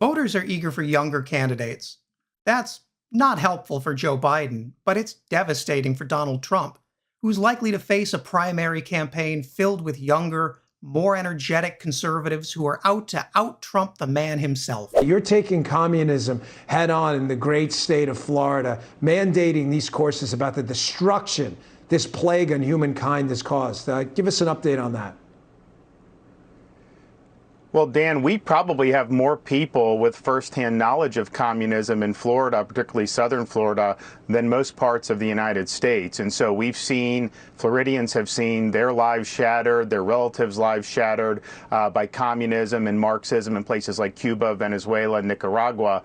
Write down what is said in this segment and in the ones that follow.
Voters are eager for younger candidates. That's not helpful for Joe Biden, but it's devastating for Donald Trump, who's likely to face a primary campaign filled with younger, more energetic conservatives who are out to out-Trump the man himself. You're taking communism head on in the great state of Florida, mandating these courses about the destruction this plague on humankind has caused. Give us an update on that. Well, Dan, we probably have more people with firsthand knowledge of communism in Florida, particularly southern Florida, than most parts of the United States. And so we've seen, Floridians have seen their lives shattered, their relatives' lives shattered by communism and Marxism in places like Cuba, Venezuela, Nicaragua.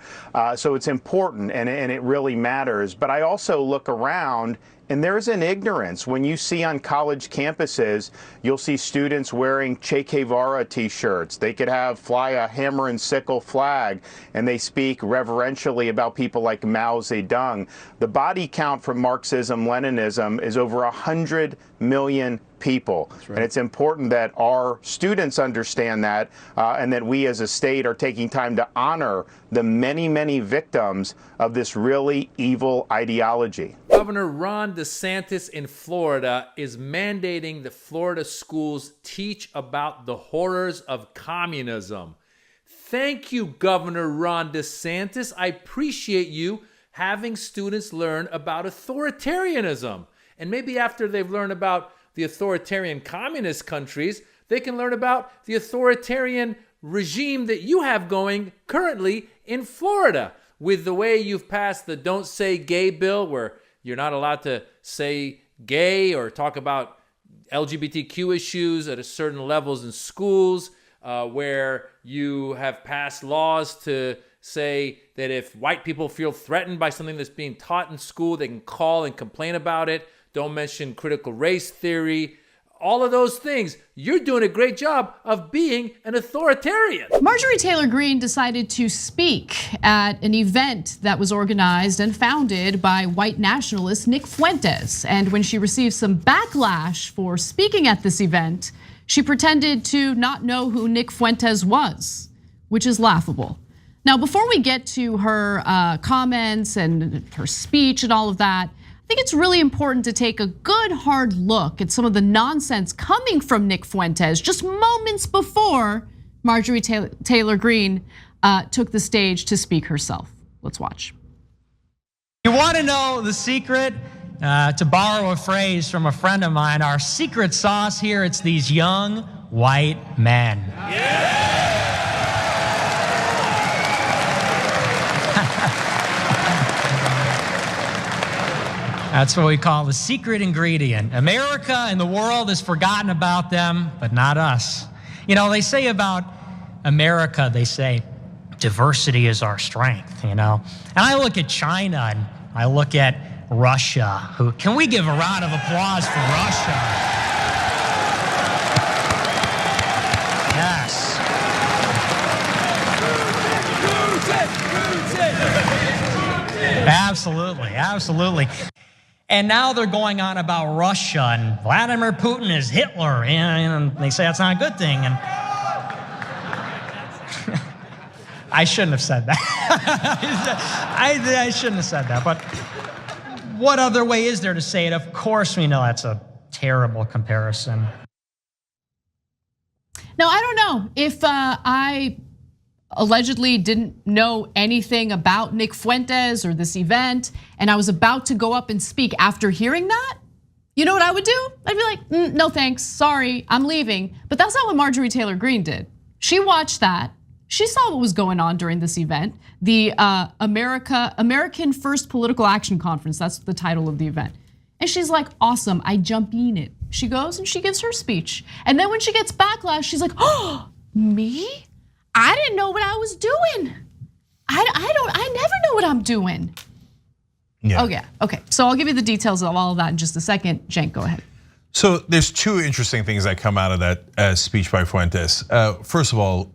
So it's important and it really matters. But I also look around and there's an ignorance. When you see on college campuses, you'll see students wearing Che Guevara t-shirts. They could fly a hammer and sickle flag, and they speak reverentially about people like Mao Zedong. The body count from Marxism, Leninism is over 100 million people. Right. And it's important that our students understand that and that we as a state are taking time to honor the many, many victims of this really evil ideology. Governor Ron DeSantis in Florida is mandating the Florida schools teach about the horrors of communism. Thank you, Governor Ron DeSantis. I appreciate you having students learn about authoritarianism. And maybe after they've learned about the authoritarian communist countries, they can learn about the authoritarian regime that you have going currently in Florida with the way you've passed the Don't Say Gay bill, where you're not allowed to say gay or talk about LGBTQ issues at a certain levels in schools, where you have passed laws to say that if white people feel threatened by something that's being taught in school, they can call and complain about it. Don't mention critical race theory. All of those things. You're doing a great job of being an authoritarian. Marjorie Taylor Greene decided to speak at an event that was organized and founded by white nationalist Nick Fuentes. And when she received some backlash for speaking at this event, she pretended to not know who Nick Fuentes was, which is laughable. Now, before we get to her comments and her speech and all of that, I think it's really important to take a good hard look at some of the nonsense coming from Nick Fuentes just moments before Marjorie Taylor Greene took the stage to speak herself. Let's watch. You want to know the secret? To borrow a phrase from a friend of mine, our secret sauce here, it's these young white men. Yeah! That's what we call the secret ingredient. America and the world has forgotten about them, but not us. You know, they say about America, they say, diversity is our strength, you know? And I look at China and I look at Russia, who, can we give a round of applause for Russia? Yes. Absolutely, absolutely. And now they're going on about Russia and Vladimir Putin is Hitler, and they say that's not a good thing. And I shouldn't have said that. I shouldn't have said that. But what other way is there to say it? Of course, we know that's a terrible comparison. Now, I don't know if I allegedly didn't know anything about Nick Fuentes or this event, and I was about to go up and speak after hearing that. You know what I would do? I'd be like, no thanks, sorry, I'm leaving. But that's not what Marjorie Taylor Greene did. She watched that. She saw what was going on during this event, the American First Political Action Conference, that's the title of the event. And she's like, awesome, I jump in it. She goes and she gives her speech. And then when she gets backlash, she's like, oh, me? I didn't know what I was doing. I never know what I'm doing. Yeah. Oh yeah, okay. So I'll give you the details of all of that in just a second. Cenk, go ahead. So there's two interesting things that come out of that speech by Fuentes. First of all,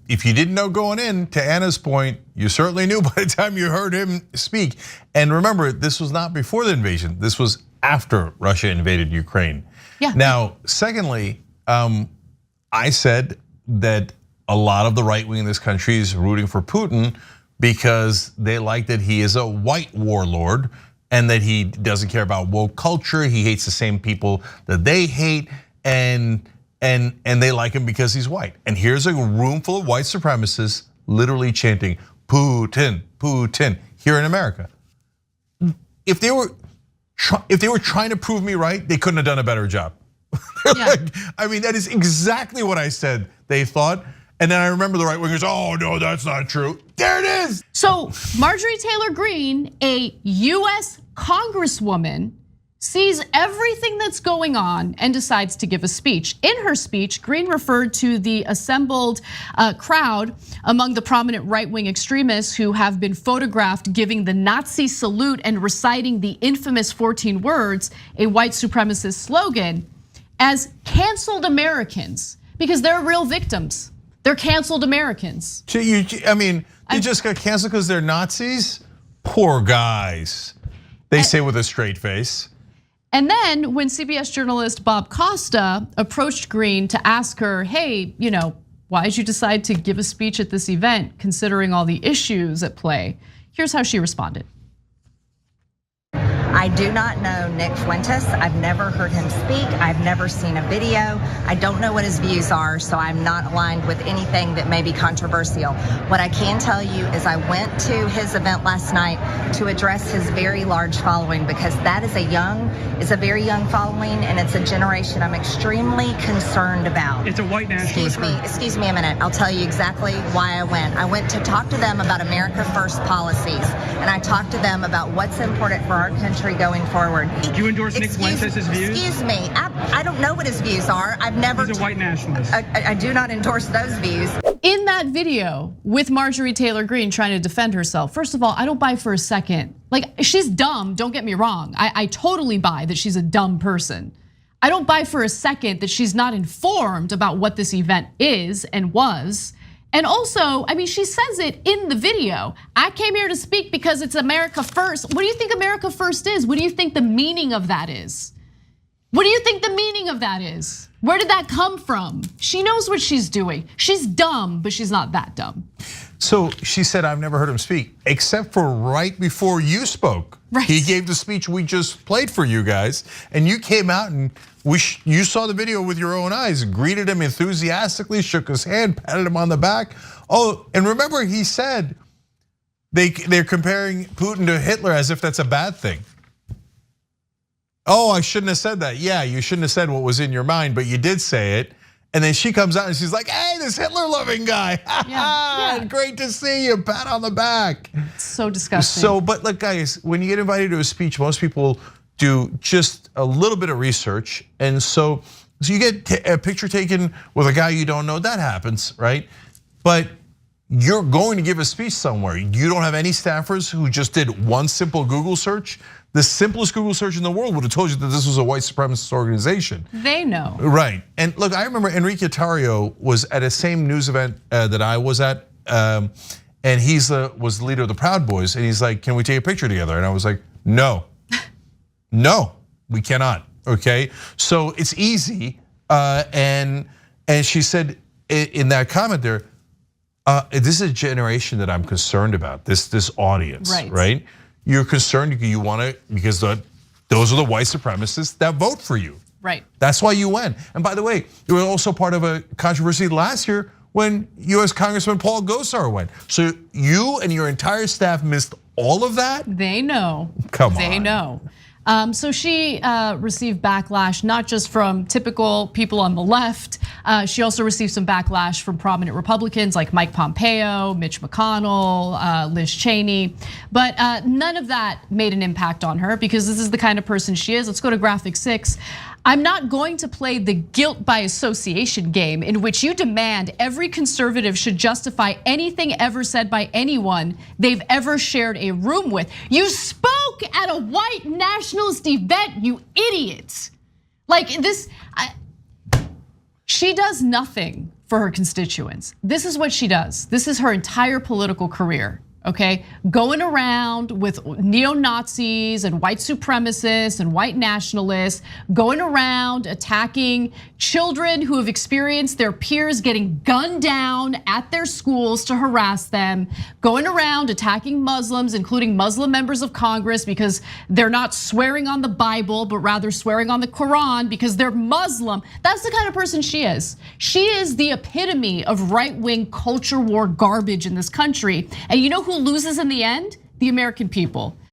if you didn't know going in, to Anna's point, you certainly knew by the time you heard him speak. And remember, this was not before the invasion. This was after Russia invaded Ukraine. Yeah. Now, secondly, I said that a lot of the right wing in this country is rooting for Putin because they like that he is a white warlord and that he doesn't care about woke culture. He hates the same people that they hate, and they like him because he's white. And here's a room full of white supremacists literally chanting Putin, Putin here in America. If they were trying to prove me right, they couldn't have done a better job. I mean, that is exactly what I said they thought. And then I remember the right wingers, oh no, that's not true. There it is. So Marjorie Taylor Greene, a US Congresswoman, sees everything that's going on and decides to give a speech. In her speech, Greene referred to the assembled crowd among the prominent right-wing extremists who have been photographed giving the Nazi salute and reciting the infamous 14 words, a white supremacist slogan, as canceled Americans, because they're real victims. They're canceled Americans. I mean, they just got canceled because they're Nazis? Poor guys. They say with a straight face. And then when CBS journalist Bob Costa approached Greene to ask her, hey, why did you decide to give a speech at this event considering all the issues at play? Here's how she responded. I do not know Nick Fuentes. I've never heard him speak. I've never seen a video. I don't know what his views are, so I'm not aligned with anything that may be controversial. What I can tell you is I went to his event last night to address his very large following, because that is a very young following, and it's a generation I'm extremely concerned about. It's a white nationalist group. Excuse me a minute. I'll tell you exactly why I went. I went to talk to them about America First policies, and I talked to them about what's important for our country going forward. Do you endorse Nick Fuentes' views? Excuse me, I don't know what his views are. I've never. He's a white nationalist. I do not endorse those views. In that video with Marjorie Taylor Greene trying to defend herself, first of all, I don't buy for a second. Like, she's dumb, don't get me wrong. I totally buy that she's a dumb person. I don't buy for a second that she's not informed about what this event is and was. And also, I mean, she says it in the video. I came here to speak because it's America First. What do you think America First is? What do you think the meaning of that is? What do you think the meaning of that is? Where did that come from? She knows what she's doing. She's dumb, but she's not that dumb. So she said, I've never heard him speak, except for right before you spoke. Right. He gave the speech we just played for you guys, and you came out and you saw the video with your own eyes, greeted him enthusiastically, shook his hand, patted him on the back. Oh, and remember he said they're comparing Putin to Hitler as if that's a bad thing. Oh, I shouldn't have said that. Yeah, you shouldn't have said what was in your mind, but you did say it. And then she comes out and she's like, hey, this Hitler-loving guy. Yeah. Great to see you, pat on the back. It's so disgusting. So, but look, guys, when you get invited to a speech, most people do just a little bit of research. And so you get a picture taken with a guy you don't know, that happens, right? But you're going to give a speech somewhere. You don't have any staffers who just did one simple Google search. The simplest Google search in the world would have told you that this was a white supremacist organization. They know. Right, and look, I remember Enrique Tarrio was at a same news event that I was at, and was the leader of the Proud Boys, and he's like, can we take a picture together? And I was like, no, no, we cannot, okay? So it's easy, and she said in that comment there, this is a generation that I'm concerned about, this audience, right? You're concerned, you want to, because those are the white supremacists that vote for you. Right. That's why you went. And by the way, you were also part of a controversy last year when US Congressman Paul Gosar went. So you and your entire staff missed all of that? They know. Come on. They know. So she received backlash, not just from typical people on the left. She also received some backlash from prominent Republicans like Mike Pompeo, Mitch McConnell, Liz Cheney. But none of that made an impact on her because this is the kind of person she is. Let's go to graphic 6. I'm not going to play the guilt by association game in which you demand every conservative should justify anything ever said by anyone they've ever shared a room with. You spoke at a white nationalist event, you idiots. Like this, she does nothing for her constituents. This is what she does. This is her entire political career, okay? Going around with neo-Nazis and white supremacists and white nationalists, going around attacking children who have experienced their peers getting gunned down at their schools to harass them, going around attacking Muslims, including Muslim members of Congress, because they're not swearing on the Bible, but rather swearing on the Quran because they're Muslim. That's the kind of person she is. She is the epitome of right-wing culture war garbage in this country. And you know who loses in the end? The American people.